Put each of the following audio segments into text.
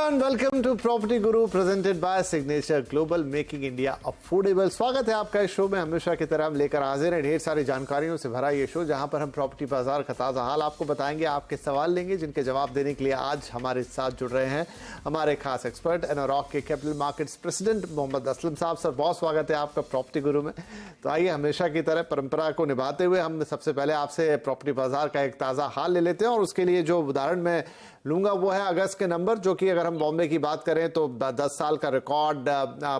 Everyone, welcome to property Guru presented by signature global, making India affordable. स्वागत है आपका इस शो में। हमेशा की तरह हम लेकर हाजिर हैं ढेर सारी जानकारियों से भरा ये शो, जहां पर हम प्रॉपर्टी बाजार का ताज़ा हाल आपको बताएंगे, आपके सवाल लेंगे, जिनके जवाब देने के लिए आज हमारे साथ जुड़ रहे हैं हमारे खास एक्सपर्ट एनरॉक के capital markets president Mohammad Aslam साहब। सर, बहुत स्वागत है आपका प्रॉपर्टी गुरु में। तो आइए, हमेशा की तरह परंपरा को निभाते हुए हम सबसे पहले आपसे प्रॉपर्टी बाजार का एक ताज़ा हाल ले लेते हैं, और उसके लिए जो उदाहरण मैं लूंगा वो है अगस्त के नंबर, जो कि अगर हम बॉम्बे की बात करें तो 10 साल का रिकॉर्ड,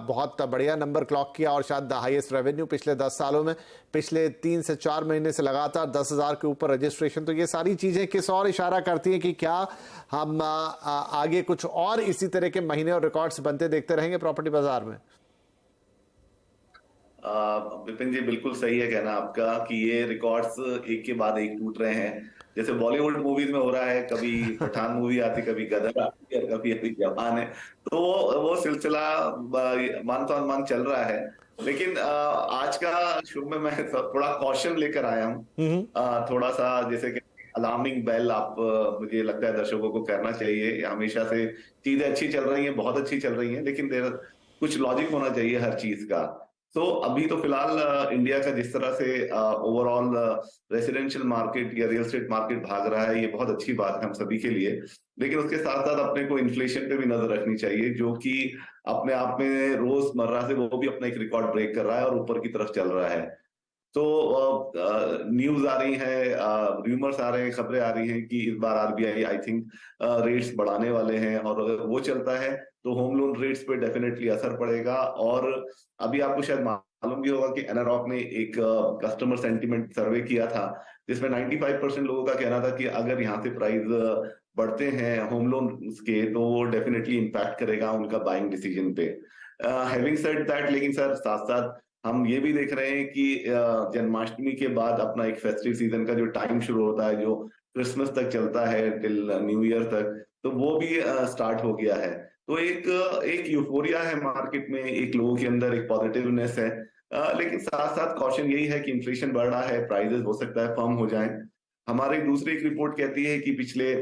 बहुत बढ़िया नंबर क्लॉक किया, और शायद हाईएस्ट रेवेन्यू पिछले 10 सालों में, पिछले 3 से 4 महीने से लगातार 10,000 के ऊपर रजिस्ट्रेशन। तो ये सारी चीजें किस और इशारा करती हैं कि क्या हम आगे कुछ और इसी तरह के महीने और रिकॉर्ड्स बनते देखते रहेंगे प्रॉपर्टी बाजार में? विपिन जी, बिल्कुल सही है कहना आपका कि ये रिकॉर्ड्स एक के बाद एक टूट रहे हैं। जैसे बॉलीवुड मूवीज में हो रहा है, कभी पठान मूवी आती, कभी गदर आती है, कभी अभी जवान है। तो वो सिलसिला मान तो अनुमान चल रहा है। लेकिन आज का शो में मैं थोड़ा कॉशन लेकर आया हूँ। थोड़ा सा जैसे कि अलार्मिंग बेल आप मुझे लगता है दर्शकों को करना चाहिए। हमेशा से चीजें अच्छी चल रही हैं, बहुत अच्छी चल रही हैं, लेकिन कुछ लॉजिक होना चाहिए हर चीज का। तो अभी तो फिलहाल इंडिया का जिस तरह से ओवरऑल रेसिडेंशियल मार्केट या रियल एस्टेट मार्केट भाग रहा है, ये बहुत अच्छी बात है हम सभी के लिए। लेकिन उसके साथ साथ अपने को इन्फ्लेशन पे भी नजर रखनी चाहिए, जो कि अपने आप में रोजमर्रा से वो भी अपना एक रिकॉर्ड ब्रेक कर रहा है और ऊपर की तरफ चल रहा है। तो न्यूज आ रही है, रूमर्स आ रहे हैं, खबरें आ रही हैं कि इस बार आरबीआई आई थिंक रेट्स बढ़ाने वाले हैं, और अगर वो चलता है तो होम लोन रेट्स पे डेफिनेटली असर पड़ेगा। और अभी आपको शायद मालूम भी होगा कि एनारॉक ने एक कस्टमर सेंटीमेंट सर्वे किया था, जिसमें 95% लोगों का कहना था कि अगर यहाँ से प्राइस बढ़ते हैं होम लोन के, तो वो डेफिनेटली इम्पैक्ट करेगा उनका बाइंग डिसीजन पे। हैविंग सेड दैट, लेकिन सर साथ साथ हम ये भी देख रहे हैं कि जन्माष्टमी के बाद अपना एक फेस्टिव सीजन का जो टाइम शुरू होता है, जो क्रिसमस तक चलता है टिल न्यू ईयर तक, तो वो भी स्टार्ट हो गया है। तो एक यूफोरिया है मार्केट में, एक लोगों के अंदर एक पॉजिटिवनेस है। लेकिन साथ साथ कॉशन यही है कि इन्फ्लेशन बढ़ रहा है, प्राइसेस हो सकता है फर्म हो जाएं। हमारी दूसरी एक रिपोर्ट कहती है कि पिछले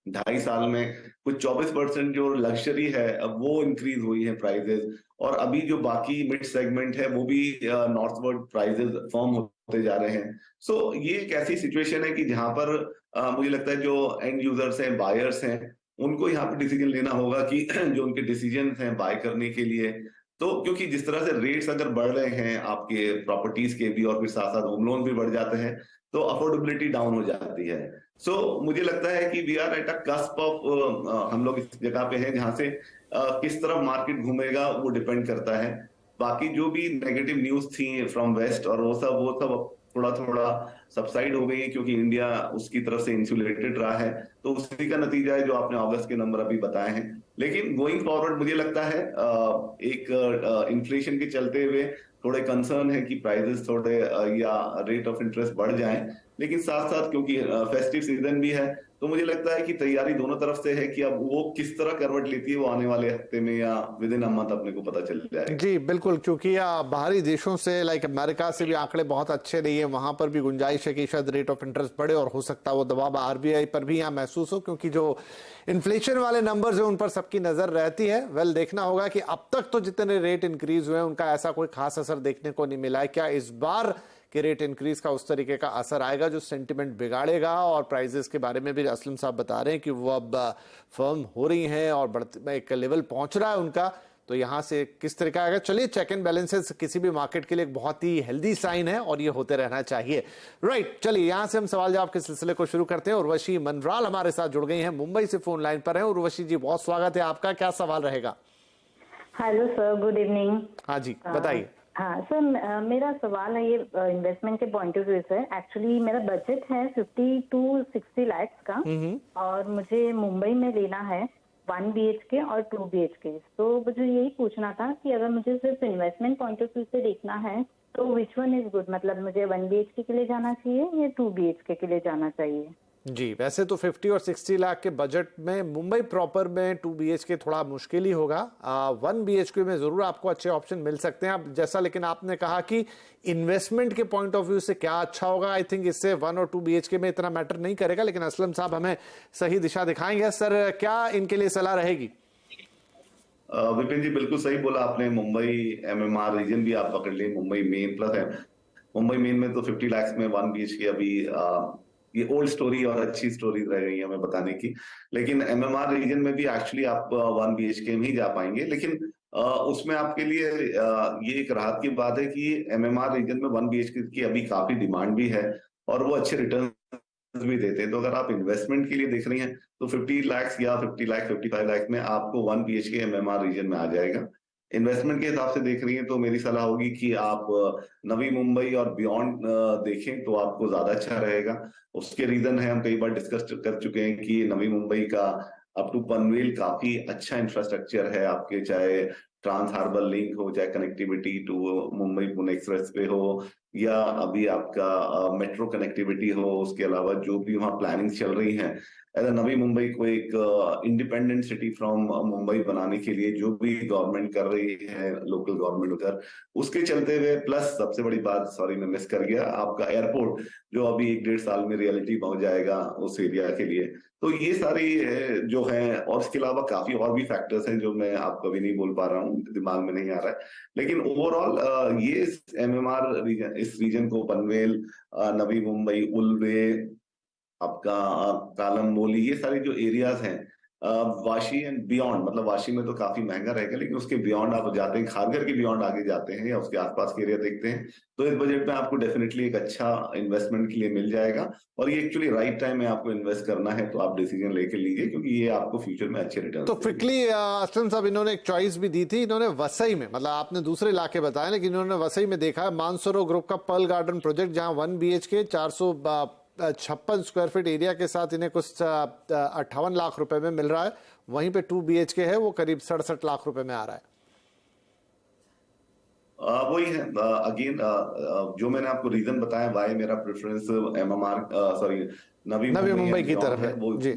2.5 साल में कुछ 24% जो लग्जरी है अब वो इंक्रीज हुई है प्राइजेस, और अभी जो बाकी मिड सेगमेंट है वो भी नॉर्थवर्ड प्राइजेस फर्म होते जा रहे हैं। सो ये एक ऐसी सिचुएशन है कि जहां पर मुझे लगता है जो एंड यूजर्स हैं, बायर्स हैं, उनको यहाँ पे डिसीजन लेना होगा कि जो उनके डिसीजन हैं बाय करने के लिए। तो क्योंकि जिस तरह से रेट्स अगर बढ़ रहे हैं आपके प्रॉपर्टीज के भी, और फिर साथ साथ होम लोन भी बढ़ जाते हैं, तो अफोर्डेबिलिटी डाउन हो जाती है। मुझे लगता है कि we are at a cusp of, हम लोग इस जगह पे हैं जहां से किस तरफ मार्केट घूमेगा वो डिपेंड करता है। बाकी जो भी नेगेटिव न्यूज थी फ्रॉम वेस्ट और वो सब थोड़ा थोड़ा सबसाइड हो गई है, क्योंकि इंडिया उसकी तरफ से इंसुलेटेड रहा है। तो उसी का नतीजा है जो आपने अगस्त के नंबर अभी बताए हैं। लेकिन गोइंग फॉरवर्ड मुझे लगता है एक इन्फ्लेशन के चलते हुए थोड़े कंसर्न है कि प्राइसेस थोड़े या रेट ऑफ इंटरेस्ट बढ़ जाएं। लेकिन साथ साथ क्योंकि फेस्टिव सीजन भी है, तो मुझे लगता है कि तैयारी दोनों तरफ से है कि अब वो किस तरह करवट लेती है वो आने वाले हफ्ते में या विद इन अ मंथ अपने को पता चल जाएगा। जी बिल्कुल, क्योंकि बाहरी देशों से लाइक अमेरिका से भी आंकड़े बहुत अच्छे नहीं है, वहां पर भी गुंजाइश है कि शायद रेट ऑफ इंटरेस्ट बढ़े, और हो सकता है वो दबाव आरबीआई पर भी यहाँ महसूस हो, क्योंकि जो इन्फ्लेशन वाले नंबर्स है उन पर सबकी नजर रहती है। वेल, देखना होगा कि अब तक तो जितने रेट इंक्रीज हुए हैं उनका ऐसा कोई खास असर देखने को नहीं मिला है। क्या इस बार के रेट इंक्रीज का उस तरीके का असर आएगा जो सेंटिमेंट बिगाड़ेगा? और प्राइजेस के बारे में भी असलम साहब बता रहे हैं कि वो अब फर्म हो रही हैं और बढ़ते एक लेवल पहुंच रहा है उनका, तो यहां से किस तरह का आएगा? चलिए, चेक एंड बैलेंसेस किसी भी मार्केट के लिए एक बहुत ही हेल्दी साइन है और ये होते रहना चाहिए। राइट, चलिए यहां से हम सवाल जवाब के सिलसिले को शुरू करते हैं। उर्वशी मनराल हमारे साथ जुड़ गई हैं, मुंबई से फोन लाइन पर है। उर्वशी जी, बहुत स्वागत है आपका, क्या सवाल रहेगा? Hello sir, good evening. हाँ जी, बताइए। हाँ सर, मेरा सवाल है ये इन्वेस्टमेंट के पॉइंट ऑफ व्यू से। एक्चुअली मेरा बजट है 50 to 60 लाख का, और मुझे मुंबई में लेना है 1 BHK और 2 BHK। तो मुझे यही पूछना था कि अगर मुझे सिर्फ इन्वेस्टमेंट पॉइंट ऑफ व्यू से देखना है तो विच वन इज गुड, मतलब मुझे 1 BHK के लिए जाना चाहिए या 2 BHK के लिए जाना चाहिए? जी, वैसे तो 50 और 60 लाख के बजट में मुंबई प्रॉपर में 2 BHK थोड़ा मुश्किल ही होगा। 1 BHK में जरूर आपको अच्छे ऑप्शन मिल सकते हैं। अब जैसा लेकिन आपने कहा कि इन्वेस्टमेंट के पॉइंट ऑफ व्यू से क्या अच्छा होगा, आई थिंक इससे 1 और 2 BHK में इतना मैटर नहीं करेगा, लेकिन असलम साहब हमें सही दिशा दिखाएंगे। सर, क्या इनके लिए सलाह रहेगी? विपिन जी बिल्कुल सही बोला आपने। मुंबई एमएमआर रीजन भी आप पकड़ लिए, मुंबई मेन प्लस है। मुंबई मेन में तो 50 लाख में 1 BHK अभी ये ओल्ड स्टोरी और अच्छी स्टोरी रह गई है हमें बताने की। लेकिन एमएमआर रीजन में भी एक्चुअली आप 1 BHK में ही जा पाएंगे। लेकिन उसमें आपके लिए ये एक राहत की बात है कि एमएमआर रीजन में 1 BHK की अभी काफी डिमांड भी है और वो अच्छे रिटर्न भी देते हैं। तो अगर आप इन्वेस्टमेंट के लिए देख रही हैं तो 50 लाख या 50 लाख 55 लाख में आपको 1 BHK एमएमआर रीजन में आ जाएगा। इन्वेस्टमेंट के हिसाब से देख रही हैं तो मेरी सलाह होगी कि आप नवी मुंबई और बियॉन्ड देखें तो आपको ज्यादा अच्छा रहेगा। उसके रीजन है, हम कई बार डिस्कस कर चुके हैं कि नवी मुंबई का अप टू पनवेल काफी अच्छा इंफ्रास्ट्रक्चर है आपके, चाहे ट्रांस हार्बर लिंक हो, चाहे connectivity to Mumbai Pune expressway हो, या अभी आपका मेट्रो कनेक्टिविटी हो। उसके अलावा जो भी वहाँ प्लानिंग चल रही है नवी मुंबई को एक इंडिपेंडेंट सिटी फ्रॉम मुंबई बनाने के लिए जो भी गवर्नमेंट कर रही है, लोकल गवर्नमेंट उधर, उसके चलते हुए प्लस सबसे बड़ी बात, सॉरी मैं मिस कर गया, आपका एयरपोर्ट जो अभी 1-1.5 साल में रियलिटी पहुंच जाएगा उस एरिया के लिए। तो ये सारी जो है, और इसके अलावा काफी और भी फैक्टर्स हैं जो मैं आपको अभी नहीं बोल पा रहा हूँ, दिमाग में नहीं आ रहा है। लेकिन ओवरऑल ये एमएमआर रीजन, इस रीजन को पनवेल, नवी मुंबई, उल्वे, आपका कालमबोली, ये सारे जो एरियाज हैं, वाशी एंड बियॉन्ड, मतलब वाशी में तो काफी महंगा रहेगा, लेकिन उसके बियॉन्ड आप जाते हैं, खारघर के बियॉन्ड आगे जाते हैं या उसके आसपास के एरिया देखते हैं, तो इस बजट में आपको डेफिनेटली एक अच्छा इन्वेस्टमेंट के लिए मिल जाएगा। और ये एक्चुअली राइट टाइम में आपको इन्वेस्ट करना है, तो आप डिसीजन लेके लीजिए, क्योंकि ये आपको फ्यूचर में अच्छे रिटर्न। तो क्विकली असलम साहब, इन्होंने एक चॉइस भी दी थी, इन्होंने वसई में, मतलब आपने दूसरे इलाके बताए, लेकिन इन्होंने वसई में देखा है मानसरोवर ग्रुप का पर्ल गार्डन प्रोजेक्ट, जहां 1 BHK 456 स्क्वायर फीट एरिया के साथ इन्हें कुछ 58 लाख रुपए में मिल रहा है। वहीं पे 2 BHK है, वो करीब 67 लाख रुपए में आ रहा है। वही है अगेन, जो मैंने आपको रीजन बताया वाई मेरा preference MMR, sorry, Navi Mumbai की तरफ है। वो जी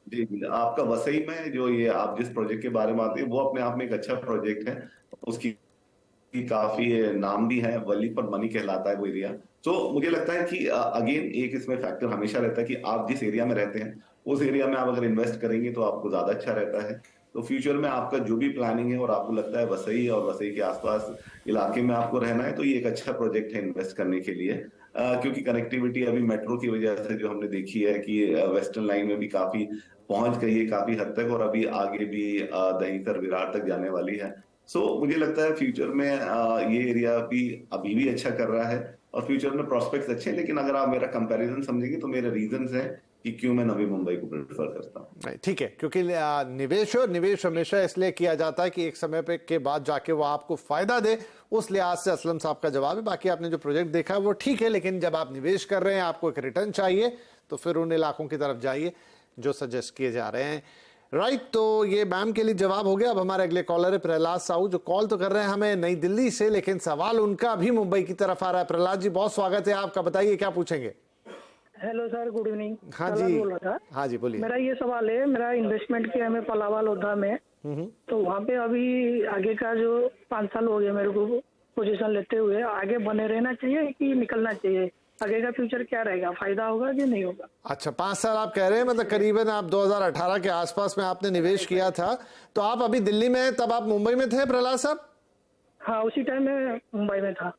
जी, आपका वसई में जो ये आप जिस प्रोजेक्ट के बारे में आते हैं, वो अपने आप में एक अच्छा प्रोजेक्ट है। उसकी काफी नाम भी है, वली पर मनी कहलाता है वो एरिया। तो मुझे लगता है कि अगेन एक इसमें फैक्टर हमेशा रहता है कि आप जिस एरिया में रहते हैं उस एरिया में आप अगर इन्वेस्ट करेंगे तो आपको ज्यादा अच्छा रहता है। तो फ्यूचर में आपका जो भी प्लानिंग है और आपको लगता है वसई और वसई के आसपास इलाके में आपको रहना है, तो ये एक अच्छा प्रोजेक्ट है इन्वेस्ट करने के लिए। क्योंकि कनेक्टिविटी अभी मेट्रो की वजह से जो हमने देखी है कि वेस्टर्न लाइन में भी काफी पहुंच गई है काफी हद तक, और अभी आगे भी दहीसर विरार तक जाने वाली है। सो मुझे लगता है फ्यूचर में ये एरिया भी अभी भी अच्छा कर रहा है और फ्यूचर में प्रोस्पेक्ट्स अच्छे हैं। लेकिन अगर आप मेरा कंपैरिजन समझेंगे तो मेरे रीजंस हैं कि क्यों मैं नवी मुंबई को प्रेफर करता हूँ। ठीक है, क्योंकि निवेश हमेशा इसलिए किया जाता है कि एक समय पे के बाद जाके वो आपको फायदा दे, उस लिहाज से असलम साहब का जवाब है। बाकी आपने जो प्रोजेक्ट देखा है वो ठीक है, लेकिन जब आप निवेश कर रहे हैं, आपको एक रिटर्न चाहिए, तो फिर उन इलाकों की तरफ जाइए जो सजेस्ट किए जा रहे हैं। राइट, तो ये मैम के लिए जवाब हो गया। अब हमारे अगले कॉलर है प्रहलाद साहू, जो कॉल तो कर रहे हैं हमें नई दिल्ली से, लेकिन सवाल उनका भी मुंबई की तरफ आ रहा है। प्रहलाद जी, बहुत स्वागत है आपका, बताइए क्या पूछेंगे। Hello sir, good evening. हाँ जी, बोल रहा था। हाँ जी बोलिए। मेरा ये सवाल है, मेरा इन्वेस्टमेंट किया है मैं पलावा लोधा में, तो वहाँ पे अभी आगे का जो 5 साल हो गया मेरे को पोजीशन लेते हुए, आगे बने रहना चाहिए कि निकलना चाहिए? आगे का फ्यूचर क्या रहेगा, फायदा होगा कि नहीं होगा? अच्छा, 5 साल आप कह रहे हैं, मतलब करीबन आप 2018 के आसपास में आपने निवेश किया था, तो आप अभी दिल्ली में हैं, तब आप मुंबई में थे प्रहलाद साहब? हाँ, उसी टाइम में मुंबई में था।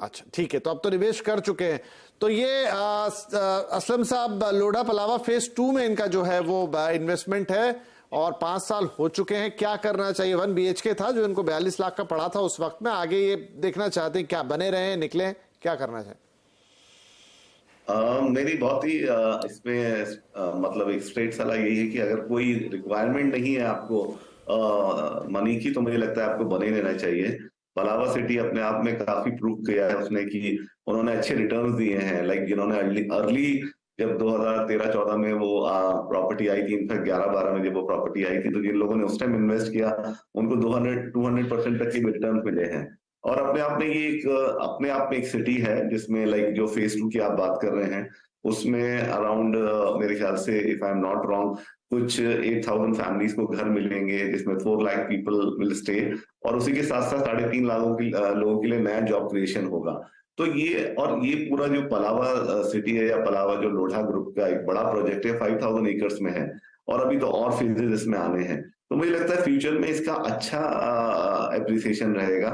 अच्छा ठीक है, तो अब तो निवेश कर चुके हैं। तो ये असलम साहब, लोढ़ा पलावा फेज 2 में इनका जो है वो इन्वेस्टमेंट है और 5 साल हो चुके हैं। क्या करना चाहिए? 1 BHK था जो इनको 42 लाख का पड़ा था उस वक्त में, आगे ये देखना चाहते हैं क्या बने रहे, निकले, क्या करना चाहिए? मेरी बहुत ही इसमें मतलब एक स्ट्रेट सलाह यही है कि अगर कोई रिक्वायरमेंट नहीं है आपको मनी की, तो मुझे लगता है आपको बने रहना चाहिए। पलावा सिटी अपने आप में काफी प्रूव किया है उसने कि उन्होंने अच्छे रिटर्न्स दिए हैं। लाइक जिन्होंने अर्ली जब 2013-14 में वो प्रॉपर्टी आई थी, इनफैक्ट 11-12 में जब वो प्रॉपर्टी आई थी, तो जिन लोगों ने उस टाइम इन्वेस्ट किया उनको 200% तक के रिटर्न मिले हैं। और अपने आप में ये एक अपने आप में एक सिटी है जिसमें लाइक जो फेज 2 की आप बात कर रहे हैं उसमें अराउंड मेरे ख्याल से, if I am not wrong, कुछ 8,000 फैमिलीज को घर मिलेंगे जिसमें 4 लाख पीपल विल स्टे, और उसी के साथ साथ 3.5 लोगों के लिए नया जॉब क्रिएशन होगा। तो ये पूरा जो पलावा सिटी है या पलावा जो लोढ़ा ग्रुप का एक बड़ा प्रोजेक्ट है, 5,000 एकर्स में है, और अभी तो और फेजेस इसमें आने हैं। तो मुझे लगता है फ्यूचर में इसका अच्छा एप्रिसिएशन रहेगा।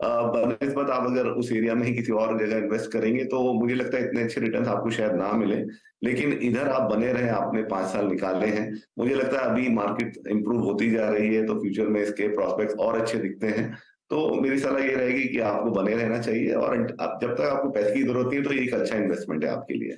बनस्पत आप अगर उस एरिया में ही किसी और जगह इन्वेस्ट करेंगे तो मुझे लगता है इतने अच्छे रिटर्न आपको शायद ना मिले, लेकिन इधर आप बने रहे, आपने 5 साल निकाले हैं। मुझे लगता है अभी मार्केट इंप्रूव होती जा रही है तो फ्यूचर में इसके प्रोस्पेक्ट्स और अच्छे दिखते हैं। तो मेरी सलाह ये रहेगी कि आपको बने रहना चाहिए, और जब तक आपको पैसे की जरूरत नहीं है तो ये एक अच्छा इन्वेस्टमेंट है आपके लिए।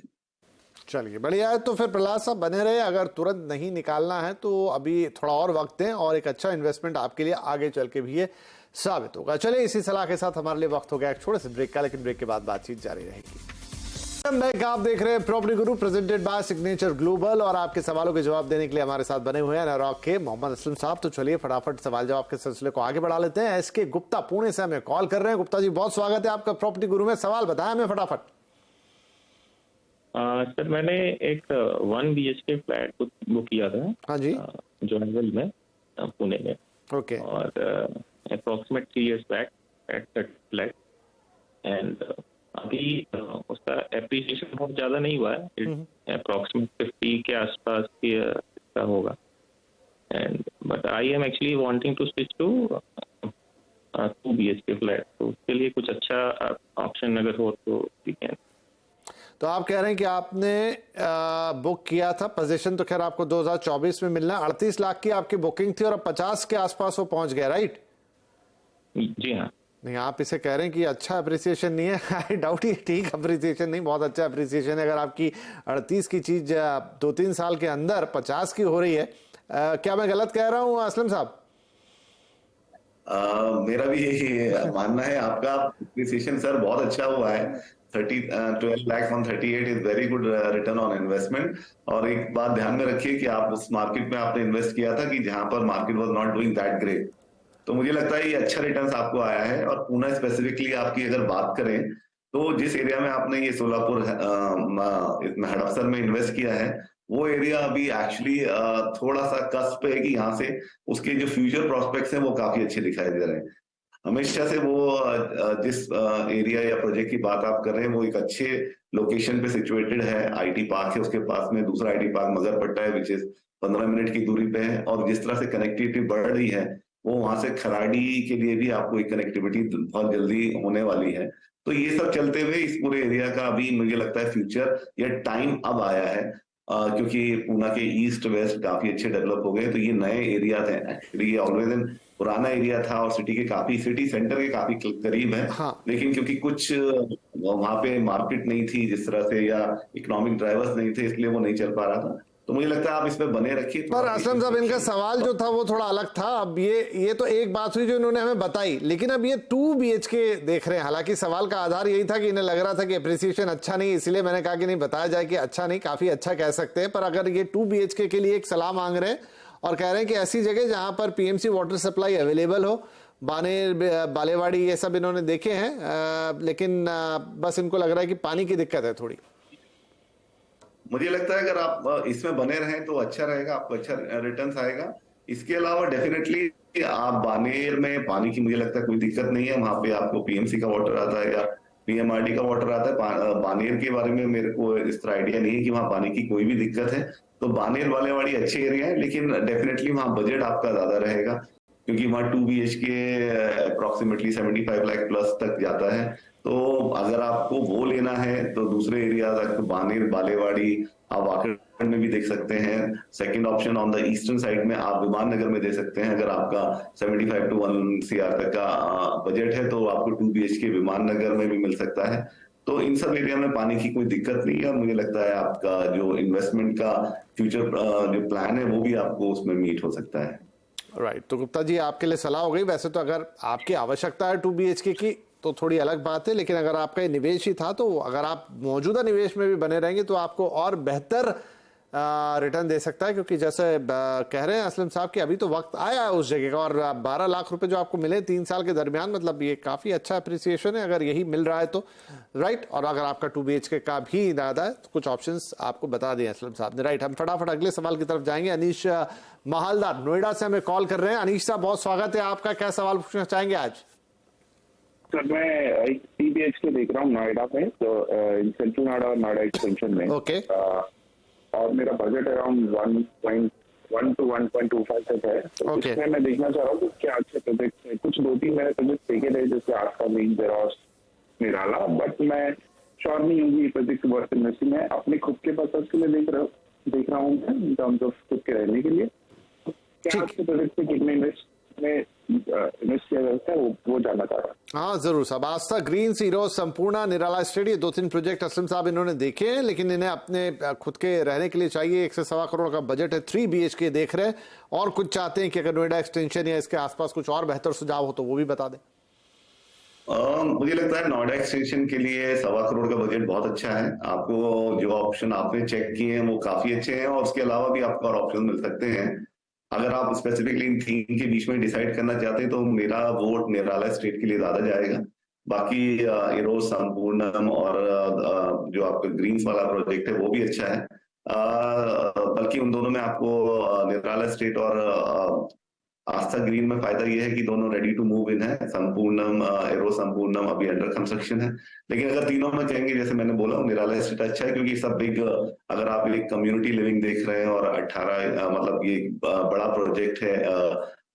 चलिए बढ़िया है। तो फिर प्रहलाद साहब बने रहे, अगर तुरंत नहीं निकालना है तो अभी थोड़ा और वक्त दें और एक अच्छा इन्वेस्टमेंट आपके लिए आगे चल के भी ये साबित होगा। चलिए इसी सलाह के साथ हमारे लिए वक्त हो गया एक छोटे से ब्रेक का, लेकिन ब्रेक के बाद बातचीत जारी रहेगी। आप देख रहे हैं property Guru presented by signature global, और आपके सवालों के जवाब देने के लिए हमारे साथ बने हुए हैं न्यूयॉर्क के मोहम्मद असलम साहब। तो चलिए फटाफट सवाल जवाब के सिलसिले को आगे बढ़ा लेते हैं। एसके गुप्ता पुणे से हमें कॉल कर रहे हैं। गुप्ता जी बहुत स्वागत है आपका प्रॉपर्टी गुरु में। सवाल बताएं हमें फटाफट। सर मैंने एक 1 BHK फ्लैट बुक किया था। हाँ जी। जोनवल में, पुणे में। ओके। और approximate 3 years back at that flat, and अभी उसका एप्रिसिएशन बहुत ज्यादा नहीं हुआ है, अप्रोक्सीमेट 50 के आसपास का होगा। And but I am actually wanting to switch to 2 BHK flat, तो उसके लिए कुछ अच्छा ऑप्शन अगर हो तो ठीक है। तो आप कह रहे हैं कि आपने बुक किया था, पोजीशन तो खैर आपको 2024 में मिलना, 38 लाख की आपकी बुकिंग थी और अब 50 के आसपास वो पहुंच गया, राइट? जी हाँ। नहीं, आप इसे कह रहे हैं कि अच्छा अप्रिसिएशन नहीं है। आई डाउट ये ठीक अप्रिसिएशन नहीं, बहुत अच्छा अप्रिसिएशन है। अगर आपकी 38 की चीज 2-3 साल के अंदर 50 की हो रही है, क्या मैं गलत कह रहा हूँ असलम साहब? मेरा भी यही मानना है। आपका अप्रिसिएशन सर बहुत अच्छा हुआ है। 12 lakhs on 38 is very good return on investment. और एक बात ध्यान में रखिए कि आप उस मार्केट में आपने इन्वेस्ट किया था कि जहां पर market was not doing that great. तो मुझे लगता है ये अच्छा रिटर्न आपको आया है। और पुणे स्पेसिफिकली आपकी अगर बात करें तो जिस एरिया में आपने ये सोलापुर हड़पसर में इन्वेस्ट किया है, वो एरिया अभी एक्चुअली थोड़ा सा कस्प है कि यहाँ से उसके जो फ्यूचर प्रोस्पेक्ट्स हैं वो काफी अच्छे दिखाई दे रहे हैं। हमेशा से वो जिस एरिया या प्रोजेक्ट की बात आप कर रहे हैं वो एक अच्छे लोकेशन पे सिचुएटेड है। आईटी पार्क है उसके पास में, दूसरा आईटी पार्क मजरपट्टा है विच इज 15 मिनट की दूरी पे है। और जिस तरह से कनेक्टिविटी बढ़ रही है वो वहां से खराड़ी के लिए भी आपको एक कनेक्टिविटी बहुत जल्दी होने वाली है। तो ये सब चलते हुए इस पूरे एरिया का अभी मुझे लगता है फ्यूचर या टाइम अब आया है, क्योंकि पुणे के ईस्ट वेस्ट काफी अच्छे डेवलप हो गए। तो ये नए एरिया थे, एक्चुअली ये ऑलवेज इन पुराना एरिया था और सिटी सेंटर के काफी करीब है। हाँ। लेकिन क्योंकि कुछ वहां पे मार्केट नहीं थी जिस तरह से, या इकोनॉमिक ड्राइवर्स नहीं थे, इसलिए वो नहीं चल पा रहा था। तो मुझे लगता है आप इसमें बने रखिए। पर असलम साहब इनका सवाल जो था वो थोड़ा अलग था। अब ये तो एक बात हुई जो इन्होंने हमें बताई, लेकिन अब ये 2 BHK देख रहे हैं। हालांकि सवाल का आधार यही था कि इन्हें लग रहा था कि अप्रिसिएशन अच्छा नहीं, इसलिए मैंने कहा कि नहीं बताया जाए कि अच्छा नहीं, काफी अच्छा कह सकते हैं। पर अगर ये 2 BHK के लिए एक सलाह मांग रहे हैं और कह रहे हैं कि ऐसी जगह जहां पर PMC वाटर सप्लाई अवेलेबल हो, बानेर बालेवाड़ी ये सब इन्होंने देखे हैं, लेकिन बस इनको लग रहा है कि पानी की दिक्कत है थोड़ी। मुझे लगता है अगर आप इसमें बने रहें तो अच्छा रहेगा, आपको अच्छा रिटर्न्स आएगा। इसके अलावा डेफिनेटली आप बानेर में पानी की मुझे लगता है कोई दिक्कत नहीं है। वहां पे आपको PMC का वाटर आता है या PMRD का वाटर आता है। बानेर के बारे में मेरे को इस तरह आइडिया नहीं है कि वहां पानी की कोई भी दिक्कत है। तो बानेर वालेवाड़ी अच्छे एरिया है, लेकिन डेफिनेटली वहां बजट आपका ज्यादा रहेगा, क्योंकि वहां 2 BHK अप्रोक्सीमेटली 75 लाख प्लस तक जाता है। तो अगर आपको वो लेना है तो दूसरे एरिया बानेर बालेवाड़ी आप वाकड़ में भी देख सकते हैं। Second option on the eastern side में आप विमान नगर में दे सकते हैं। अगर आपका 75 to 1 CR तक का बजट है तो आपको 2 BHK विमान नगर में भी मिल सकता है। तो इन सब एरिया में पानी की कोई दिक्कत नहीं है। और मुझे लगता है आपका जो इन्वेस्टमेंट का फ्यूचर जो प्लान है वो भी आपको उसमें मीट हो सकता है। राइट। तो गुप्ता जी आपके लिए सलाह हो गई। वैसे तो अगर आपकी आवश्यकता है 2 BHK की तो थोड़ी अलग बात है, लेकिन अगर आपका ये निवेश ही था तो अगर आप मौजूदा निवेश में भी बने रहेंगे तो आपको और बेहतर रिटर्न दे सकता है, क्योंकि जैसे कह रहे हैं असलम साहब कि अभी तो वक्त आया है उस जगह का। और 12 लाख रुपए जो आपको मिले 3 साल के दरमियान, मतलब ये काफी अच्छा अप्रिसिएशन है अगर यही मिल रहा है तो, राइट। और अगर आपका 2 BHK का भी इरादा है तो कुछ ऑप्शंस आपको बता दिए असलम साहब ने, राइट। हम फटाफट अगले सवाल की तरफ जाएंगे। अनीश महालदार नोएडा से हमें कॉल कर रहे हैं। अनीश साहब बहुत स्वागत है आपका, क्या सवाल पूछना चाहेंगे आज? सर मैं एक 3 BHK देख रहा हूँ नोएडा में, तो सेंट्रल नोएडा और नोएडा एक्सटेंशन में। ओके। और मेरा बजट अराउंड 1 to 1.25 तक है। तो इसमें मैं देखना चाह रहा हूँ कि क्या अच्छे प्रोजेक्ट है। कुछ 2-3 मैंने प्रोजेक्ट देखे थे जैसे आस्था ग्रीन, जेरॉस, निराला, बट मैं श्योर नहीं हूँ कि प्रोजेक्ट वर्थ इन्वेस्टिंग है। अपने खुद के पर्पज के लिए देख रहा हूँ इन टर्म्स ऑफ खुद के रहने के लिए। क्या आपके प्रोजेक्ट पे कितने इन्वेस्ट किया जाता है वो जानना चाह रहा हूँ। हाँ जरूर साहब। आस्था ग्रीन, सीरो, संपूर्णा, निराला स्टेट, ये 2-3 प्रोजेक्ट असलम साहब इन्होंने देखे हैं, लेकिन इन्हें अपने खुद के रहने के लिए चाहिए। 1 से सवा करोड़ का बजट है, 3 BHK देख रहे हैं और कुछ चाहते हैं कि अगर नोएडा एक्सटेंशन या इसके आसपास कुछ और बेहतर सुझाव हो तो वो भी बता दें। मुझे लगता है नोएडा एक्सटेंशन के लिए 1.25 करोड़ का बजट बहुत अच्छा है। आपको जो ऑप्शन आपने चेक किए हैं वो काफी अच्छे हैं और उसके अलावा भी आपको और ऑप्शन मिल सकते हैं। अगर आप स्पेसिफिकली इन 3 के बीच में डिसाइड करना चाहते हैं तो मेरा वोट निराला स्टेट के लिए ज्यादा जाएगा। बाकी इरोज, संपूर्णम और जो आपका ग्रीन्स वाला प्रोजेक्ट है वो भी अच्छा है। बल्कि उन दोनों में आपको निराला स्टेट और आस्था ग्रीन में फायदा ये है कि दोनों रेडी टू मूव इन है। संपूर्णम, एरो संपूर्णम अभी अंडर कंस्ट्रक्शन है। लेकिन अगर तीनों में कहेंगे, जैसे मैंने बोला, निराला स्टेट अच्छा है क्योंकि सब बिग, अगर आप एक कम्युनिटी लिविंग देख रहे हैं और 18 मतलब ये बड़ा प्रोजेक्ट है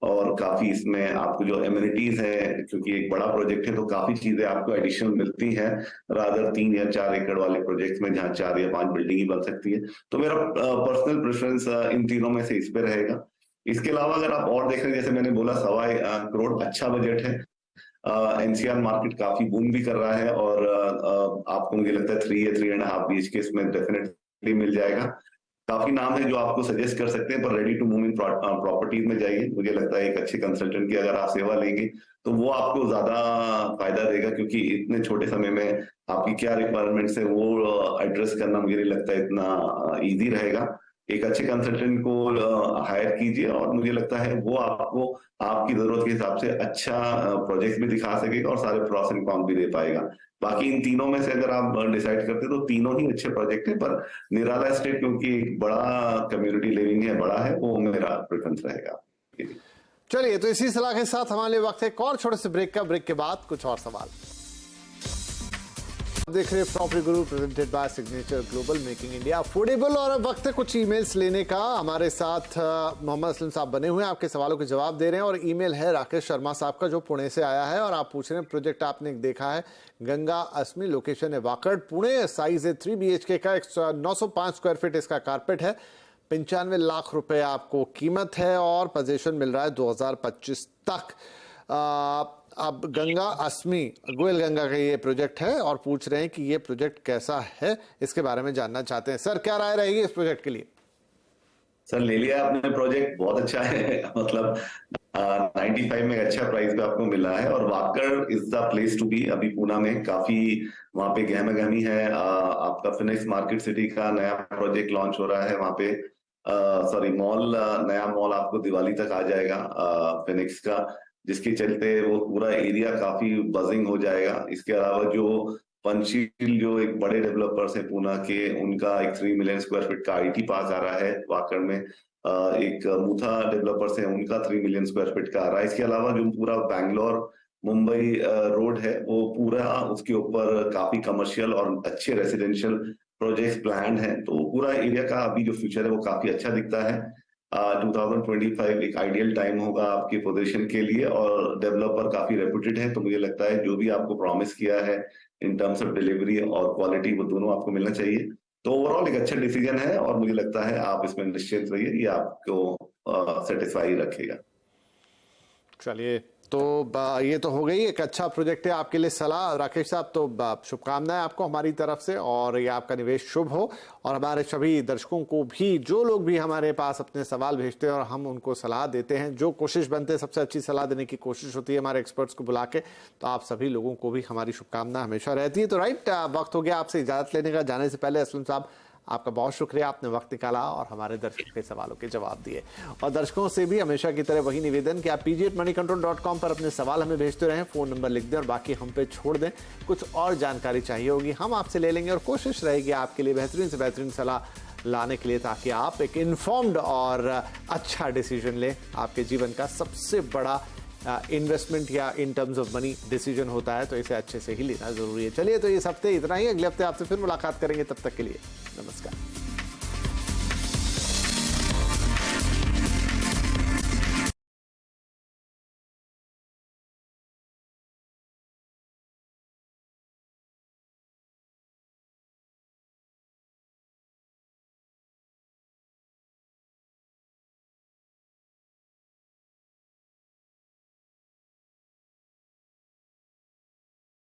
और काफी इसमें आपको जो एमिनिटीज है, क्योंकि एक बड़ा प्रोजेक्ट है तो काफी चीजें आपको एडिशनल मिलती हैं रादर 3 या 4 एकड़ वाले प्रोजेक्ट में जहाँ 4 या 5 बिल्डिंग ही बन सकती है। तो मेरा पर्सनल प्रेफरेंस इन तीनों में से इस पे रहेगा। इसके अलावा अगर आप और देख रहे हैं, जैसे मैंने बोला 1.25 करोड़ अच्छा बजट है। NCR मार्केट काफी बूम भी कर रहा है और आपको मुझे लगता है 3 या 3.5 BHK इसमें डेफिनेटली मिल जाएगा। काफी नाम है जो आपको सजेस्ट कर सकते हैं, पर ready to move in properties में जाइए। मुझे लगता है एक अच्छे कंसल्टेंट की अगर आप सेवा लेंगे तो वो आपको ज्यादा फायदा देगा, क्योंकि इतने छोटे समय में आपकी क्या रिक्वायरमेंट्स है वो एड्रेस करना मुझे नहीं लगता है इतना ईजी रहेगा। एक अच्छे कंसल्टेंट को हायर कीजिए और मुझे लगता है वो आपको आपकी जरूरत के हिसाब से अच्छा प्रोजेक्ट भी दिखा सकेगा और सारे प्रॉस एंड कॉन भी दे पाएगा। बाकी इन तीनों में से अगर आप डिसाइड करते तो तीनों ही अच्छे प्रोजेक्ट है, पर निराला स्टेट क्योंकि एक बड़ा कम्युनिटी लिविंग है, बड़ा है, वो मेरा प्रेफरेंस रहेगा। चलिए, तो इसी सलाह के साथ हमारे वक्त है एक और छोटे से ब्रेक का। ब्रेक के बाद कुछ और सवाल देख रहे property Guru presented by signature global, making India affordable. और अब वक्त है कुछ ईमेल्स लेने का। हमारे साथ मोहम्मद असलम साहब बने हुए हैं, आपके सवालों के जवाब दे रहे हैं। और ईमेल है राकेश शर्मा साहब का जो पुणे से आया है और आप पूछ रहे हैं प्रोजेक्ट आपने देखा है गंगा अस्मी, लोकेशन है वाकड़, पुणे, साइज है 3 BHK का, 905 स्क्वायर फीट इसका कारपेट है, 95 लाख रुपए आपको कीमत है और पोजीशन मिल रहा है 2025 तक। अब गंगा अस्मी, गोयल गंगा का ये प्रोजेक्ट है और पूछ रहे हैं कि ये प्रोजेक्ट कैसा है, इसके बारे में जानना चाहते हैं। सर क्या राय रहेगी इस प्रोजेक्ट के लिए? सर ले लिया आपने, प्रोजेक्ट बहुत अच्छा है। मतलब 95 में अच्छा प्राइस पे आपको मिला है और Wakad is the place to be. अभी पूना में काफी वहां पे गहमा गहमी है। आपका फिनिक्स मार्केट सिटी का नया प्रोजेक्ट लॉन्च हो रहा है वहां पे। मॉल, नया मॉल आपको दिवाली तक आ जाएगा फिनिक्स का, जिसके चलते वो पूरा एरिया काफी बजिंग हो जाएगा। इसके अलावा जो पंचशील, जो एक बड़े डेवलपर्स हैं पूना के, उनका एक 3 मिलियन स्क्वायर फीट का IT पार्क आ रहा है वाकड़ में। एक मुथा डेवलपर्स है, उनका 3 मिलियन स्क्वायर फीट का आ रहा है। इसके अलावा जो पूरा बैंगलोर मुंबई रोड है वो पूरा, उसके ऊपर काफी कमर्शियल और अच्छे रेसिडेंशियल प्रोजेक्ट प्लान है। तो पूरा एरिया का अभी जो फ्यूचर है वो काफी अच्छा दिखता है। 2025 एक आइडियल टाइम होगा आपकी पोजीशन के लिए और डेवलपर काफी रेप्यूटेड है। तो मुझे लगता है जो भी आपको प्रॉमिस किया है इन टर्म्स ऑफ डिलीवरी और क्वालिटी, वो दोनों आपको मिलना चाहिए। तो ओवरऑल एक अच्छा डिसीजन है और मुझे लगता है आप इसमें निश्चिंत रहिए, ये आपको सेटिस्फाई रखेगा। चलिए, तो ये तो हो गई एक अच्छा प्रोजेक्ट है आपके लिए सलाह। राकेश साहब, तो शुभकामनाएं आपको हमारी तरफ से और ये आपका निवेश शुभ हो। और हमारे सभी दर्शकों को भी, जो लोग भी हमारे पास अपने सवाल भेजते हैं और हम उनको सलाह देते हैं, जो कोशिश बनते हैं सबसे अच्छी सलाह देने की कोशिश होती है हमारे एक्सपर्ट्स को बुला के, तो आप सभी लोगों को भी हमारी शुभकामना हमेशा रहती है। तो राइट, वक्त हो गया आपसे इजाजत लेने का। जाने से पहले असलम साहब, आपका बहुत शुक्रिया, आपने वक्त निकाला और हमारे दर्शकों के सवालों के जवाब दिए। और दर्शकों से भी हमेशा की तरह वही निवेदन कि आप pg@moneycontrol.com पर अपने सवाल हमें भेजते रहें, फोन नंबर लिख दें और बाकी हम पे छोड़ दें। कुछ और जानकारी चाहिए होगी हम आपसे ले लेंगे और कोशिश रहेगी आपके लिए बेहतरीन से बेहतरीन सलाह लाने के लिए, ताकि आप एक इन्फॉर्म्ड और अच्छा डिसीजन लें। आपके जीवन का सबसे बड़ा इन्वेस्टमेंट या in terms of money decision होता है, तो इसे अच्छे से ही लेना जरूरी है। चलिए, तो इस हफ्ते इतना ही। अगले हफ्ते आपसे फिर मुलाकात करेंगे, तब तक के लिए नमस्कार।